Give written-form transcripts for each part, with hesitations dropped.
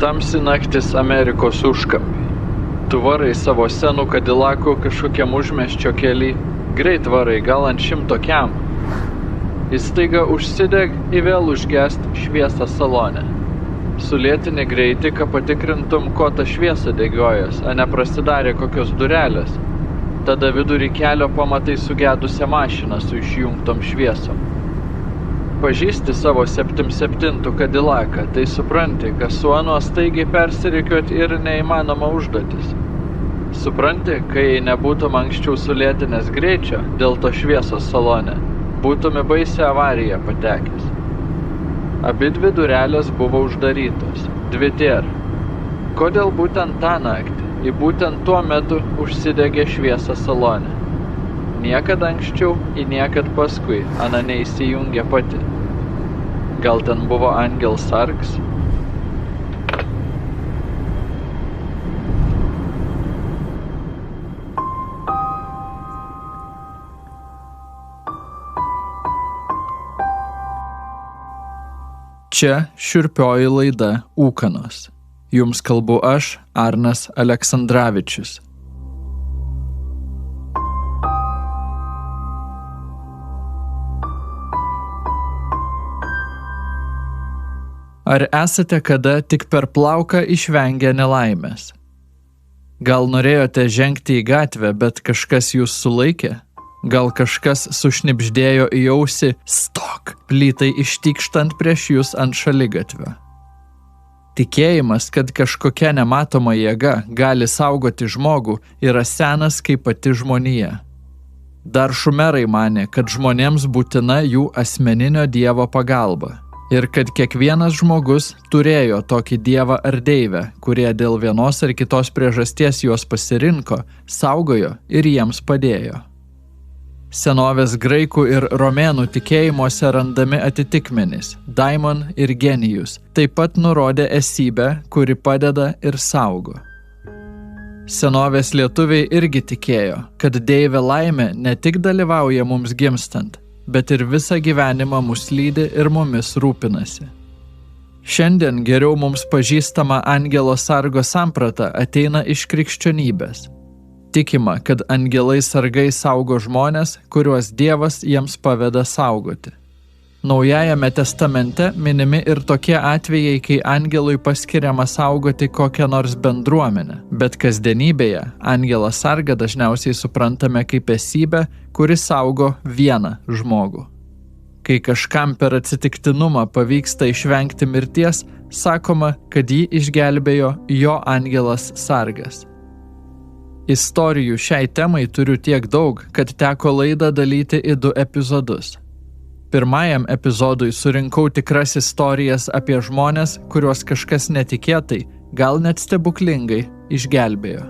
Tamsi naktis Amerikos užkampiai. Tu varai savo senų Cadillacu kažkokiam užmiesčio kely, greit varai gal ant 100 kemų. Jis staiga užsideg į vėl užgest šviesą salone. Sulėtini greitį, kad patikrintum, ko ta šviesa degiojas, a neprasidarė kokios durelės. Tada vidurį kelio pamatai sugedusią mašiną su išjungtom šviesom. Pažįsti savo 77 Cadillacą, tai supranti, kad su anuo staigiai persirikiuot ir neįmanoma užduotis. Supranti, kai nebūtum anksčiau sulėtinęs greičio dėl to šviesos salone, būtum į baisią avariją patekęs. Abidvi durelės buvo uždarytos, 2 tier. Kodėl būtent tą naktį, į būtent tuo metu užsidegė šviesą salone? Niekad anksčiau, į niekad paskui, ana neįsijungė pati. Gal ten buvo angel sargs? Čia šiurpioji laida Ūkanos. Jums kalbu aš, Arnas Aleksandravičius. Ar esate kada tik per plauką išvengę nelaimės? Gal norėjote žengti į gatvę, bet kažkas jūs sulaikė? Gal kažkas sušnibždėjo į ausį "Stok!" plytai ištykštant prieš jūs ant šaligatvio? Tikėjimas, kad kažkokia nematoma jėga gali saugoti žmogų, yra senas kaip pati žmonija. Dar šumerai manė, kad žmonėms būtina jų asmeninio dievo pagalba. Ir kad kiekvienas žmogus turėjo tokį dievą ar deivę, kurie dėl vienos ar kitos priežasties juos pasirinko, saugojo ir jiems padėjo. Senovės graikų ir romėnų tikėjimuose randami atitikmenys – daimon ir genijus, taip pat nurodė esybę, kuri padeda ir saugo. Senovės lietuviai irgi tikėjo, kad deivė laimė ne tik dalyvauja mums gimstant, bet ir visą gyvenimą mus lydi ir mumis rūpinasi. Šiandien geriau mums pažįstama angelo sargo samprata ateina iš krikščionybės. Tikima, kad angelai sargai saugo žmonės, kuriuos Dievas jiems paveda saugoti. Naujajame testamente minimi ir tokie atvejai, kai angelui paskiriama saugoti kokią nors bendruomenę, bet kasdienybėje angelą sargą dažniausiai suprantame kaip esybę, kuri saugo vieną žmogų. Kai kažkam per atsitiktinumą pavyksta išvengti mirties, sakoma, kad jį išgelbėjo jo angelas sargas. Istorijų šiai temai turiu tiek daug, kad teko laidą dalyti į 2 epizodus. Pirmajam epizodui surinkau tikras istorijas apie žmones, kuriuos kažkas netikėtai, gal net stebuklingai, išgelbėjo.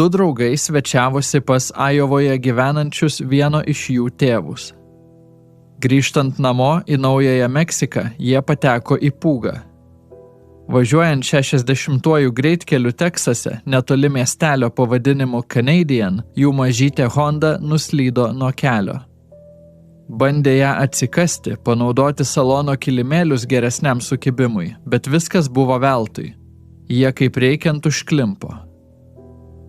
Du draugai svečiavosi pas Ajovoje gyvenančius vieno iš jų tėvus. Grįžtant namo į Naująją Meksiką, jie pateko į pūgą. Važiuojant 60-uoju greitkeliu Teksase, netoli miestelio pavadinimu Canadian, jų mažytė Honda nuslydo nuo kelio. Bandė ją atsikasti, panaudoti salono kilimėlius geresniam sukibimui, bet viskas buvo veltui. Jie kaip reikiant užklimpo.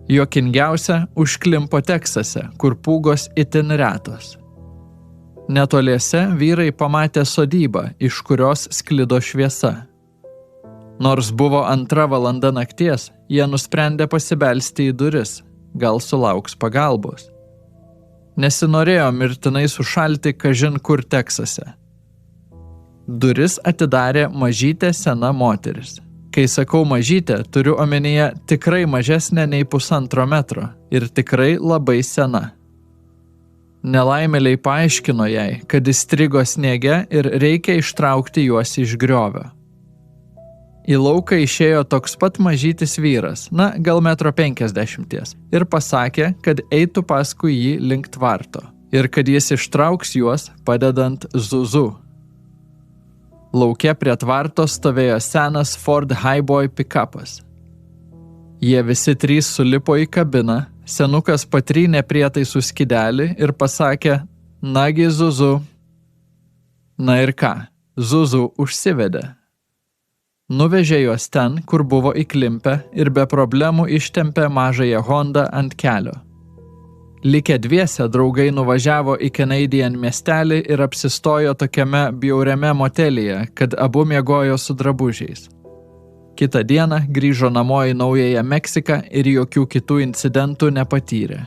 Juokingiausia, užklimpo Teksase, kur pūgos itin retos. Netoliese vyrai pamatė sodybą, iš kurios sklido šviesa. Nors buvo 2 valanda nakties, jie nusprendė pasibelsti į duris, gal sulauks pagalbos. Nesinorėjo mirtinai sušalti kažin kur Teksase. Duris atidarė mažytė sena moteris. Kai sakau mažytė, turiu omenyje tikrai mažesnė nei 1,5 metro ir tikrai labai sena. Nelaimėliai paaiškino jai, kad įstrigo sniege ir reikia ištraukti juos iš griovio. Į lauką išėjo toks pat mažytis vyras, gal 1,50 m, ir pasakė, kad eitų paskui jį link tvarto ir kad jis ištrauks juos padedant Zuzu. Lauke prie tvarto stovėjo senas Ford Highboy pikapas. Jie visi trys sulipo į kabiną, senukas patrynė prietaisų skydelį ir pasakė, nagi Zuzu. Na ir ką, Zuzu užsivedė. Nuvežė juos ten, kur buvo įklimpę ir be problemų ištempė mažąją Hondą ant kelio. Likę dviese draugai nuvažiavo į Canadian miestelį ir apsistojo tokiame bjauriame motelyje, kad abu miegojo su drabužiais. Kitą dieną grįžo namo į Naująją Meksiką ir jokių kitų incidentų nepatyrė.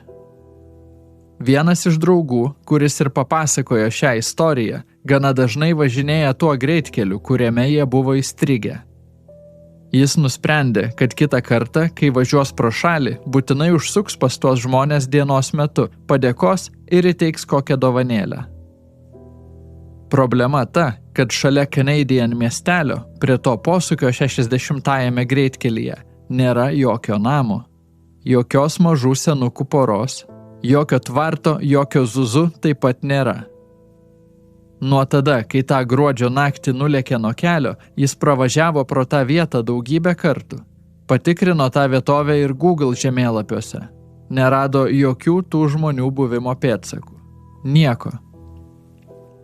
Vienas iš draugų, kuris ir papasakojo šią istoriją, gana dažnai važinėja tuo greitkeliu, kuriame jie buvo įstrigę. Jis nusprendė, kad kitą kartą, kai važiuos pro šalį, būtinai užsuks pas tuos žmonės dienos metu, padėkos ir įteiks kokią dovanėlę. Problema ta, kad šalia Canadian miestelio, prie to posūkio 60-ajame greitkelyje, nėra jokio namo, jokios mažų senukų poros, jokio tvarto, jokio Zuzu taip pat nėra. Nuo tada, kai tą gruodžio naktį nulėkė nuo kelio, jis pravažiavo pro tą vietą daugybę kartų. Patikrino tą vietovę ir Google žemėlapiuose. Nerado jokių tų žmonių buvimo pėdsakų. Nieko.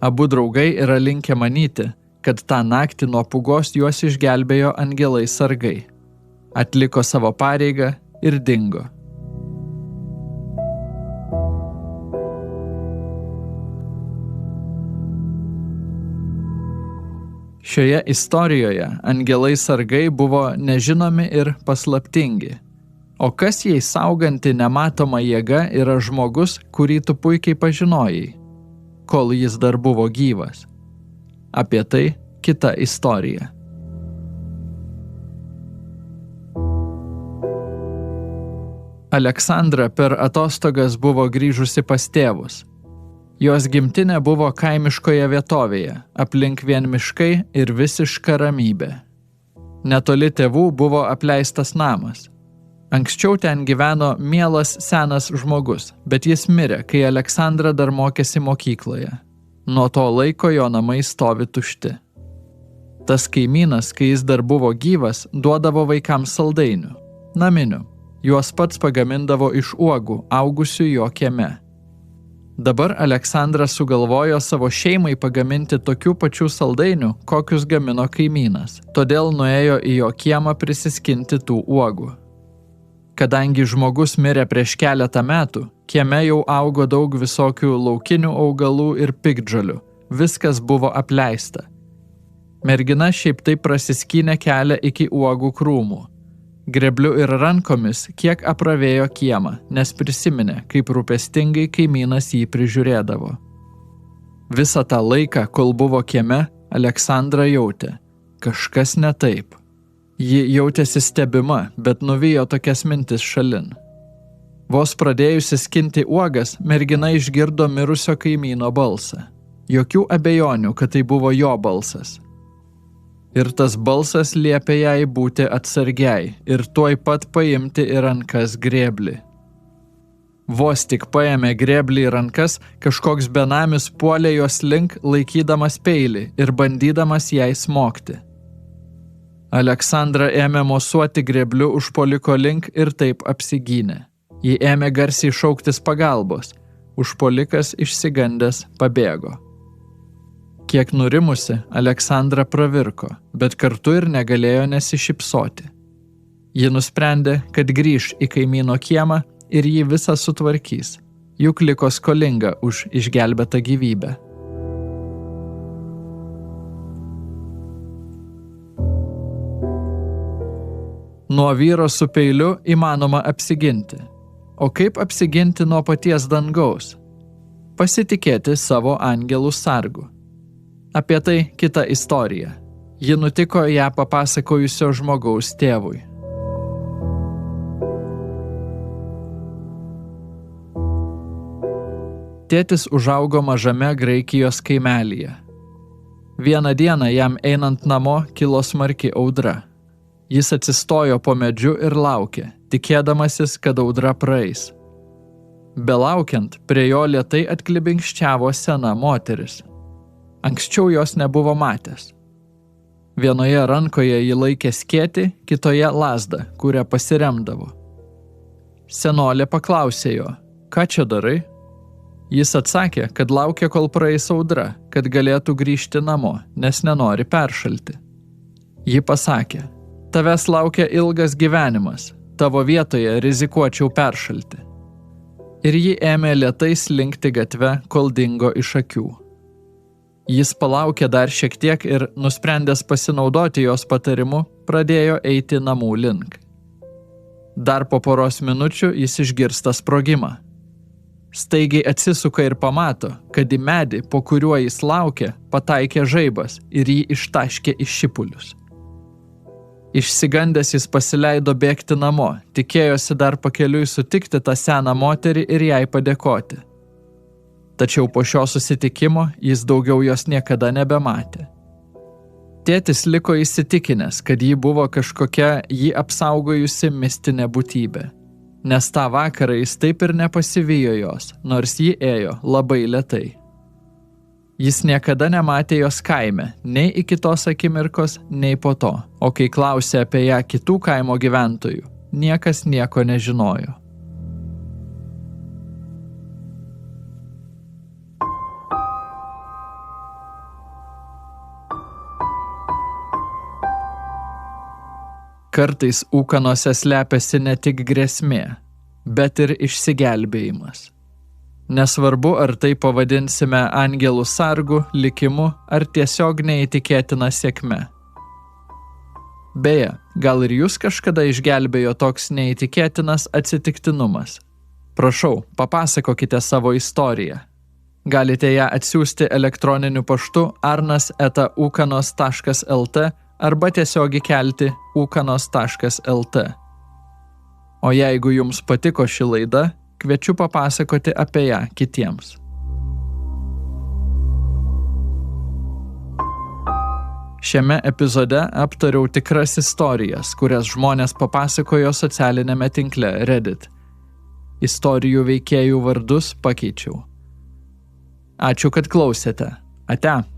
Abu draugai yra linkę manyti, kad tą naktį nuo pūgos juos išgelbėjo angelai sargai. Atliko savo pareigą ir dingo. Šioje istorijoje angelai sargai buvo nežinomi ir paslaptingi. O kas jei sauganti nematoma jėga yra žmogus, kurį tu puikiai pažinojai, kol jis dar buvo gyvas? Apie tai kita istorija. Aleksandra per atostogas buvo grįžusi pas tėvus. Jos gimtinė buvo kaimiškoje vietovėje, aplink vien miškai ir visiška ramybė. Netoli tėvų buvo apleistas namas. Anksčiau ten gyveno mielas senas žmogus, bet jis mirė, kai Aleksandra dar mokėsi mokykloje. Nuo to laiko jo namai stovi tušti. Tas kaimynas, kai jis dar buvo gyvas, duodavo vaikams saldainių, naminių. Juos pats pagamindavo iš uogų, augusių jo kieme. Dabar Aleksandra sugalvojo savo šeimai pagaminti tokių pačių saldainių, kokius gamino kaimynas, todėl nuėjo į jo kiemą prisiskinti tų uogų. Kadangi žmogus mirė prieš keletą metų, kieme jau augo daug visokių laukinių augalų ir piktžolių, viskas buvo apleista. Mergina šiaip taip prasiskynė kelią iki uogų krūmų. Grebliu ir rankomis kiek apravėjo kiemą, nes prisiminė, kaip rūpestingai kaimynas jį prižiūrėdavo. Visą tą laiką, kol buvo kieme, Aleksandra jautė, kažkas ne taip. Ji jautėsi stebima, bet nuvijo tokias mintis šalin. Vos pradėjusi skinti uogas, mergina išgirdo mirusio kaimyno balsą. Jokių abejonių, kad tai buvo jo balsas. Ir tas balsas liepė jai būti atsargiai ir tuoj pat paimti į rankas grėblį. Vos tik paėmė grėblį į rankas, kažkoks benamis puolė jos link, laikydamas peilį ir bandydamas jai smogti. Aleksandra ėmė mosuoti grėbliu užpuoliko link ir taip apsigynė. Ji ėmė garsiai šauktis pagalbos. Užpuolikas išsigandęs pabėgo. Kiek nurimusi, Aleksandra pravirko, bet kartu ir negalėjo nesišypsoti. Ji nusprendė, kad grįš į kaimyno kiemą ir jį visą sutvarkys, juk liko skolinga už išgelbėtą gyvybę. Nuo vyro su peiliu įmanoma apsiginti. O kaip apsiginti nuo paties dangaus? Pasitikėti savo angelų sargu. Apie tai kita istorija. Ji nutiko ją papasakojusio žmogaus tėvui. Tėtis užaugo mažame Graikijos kaimelyje. Vieną dieną jam einant namo kilo smarki audra. Jis atsistojo po medžiu ir laukė, tikėdamasis, kad audra praeis. Belaukiant, prie jo lėtai atklibinkščiavo sena moteris. Anksčiau jos nebuvo matęs. Vienoje rankoje ji laikė skėtį, kitoje lazdą, kurią pasiremdavo. Senolė paklausė jo, ką čia darai? Jis atsakė, kad laukia, kol praeis audra, kad galėtų grįžti namo, nes nenori peršalti. Ji pasakė, tavęs laukia ilgas gyvenimas, tavo vietoje rizikuočiau peršalti. Ir ji ėmė lėtai slinkti gatve, kol dingo iš akių. Jis palaukė dar šiek tiek ir, nusprendęs pasinaudoti jos patarimu, pradėjo eiti namų link. Dar po poros minučių jis išgirsta sprogimą. Staigiai atsisuka ir pamato, kad į medį, po kuriuo jis laukė, pataikė žaibas ir jį ištaškė į šipulius. Išsigandęs jis pasileido bėgti namo, tikėjosi dar pakeliui sutikti tą seną moterį ir jai padėkoti. Tačiau po šio susitikimo jis daugiau jos niekada nebematė. Tėtis liko įsitikinęs, kad ji buvo kažkokia jį apsaugojusi mistinė būtybė, nes tą vakarą jis taip ir nepasivijo jos, nors ji ėjo labai lėtai. Jis niekada nematė jos kaime, nei iki tos akimirkos, nei po to, o kai klausė apie ją kitų kaimo gyventojų, niekas nieko nežinojo. Kartais ūkanose slepiasi ne tik grėsmė, bet ir išsigelbėjimas. Nesvarbu, ar tai pavadinsime angelų sargu, likimu ar tiesiog neįtikėtina sėkme. Beje, gal ir jūs kažkada išgelbėjo toks neįtikėtinas atsitiktinumas? Prašau, papasakokite savo istoriją. Galite ją atsiųsti elektroniniu paštu arnas@ukanos.lt arba tiesiog įkelti ukanos.lt. O jeigu jums patiko ši laida, kviečiu papasakoti apie ją kitiems. Šiame epizode aptariau tikras istorijas, kurias žmonės papasakojo socialinėme tinkle Reddit. Istorijų veikėjų vardus pakeičiau. Ačiū, kad klausėte. Ate.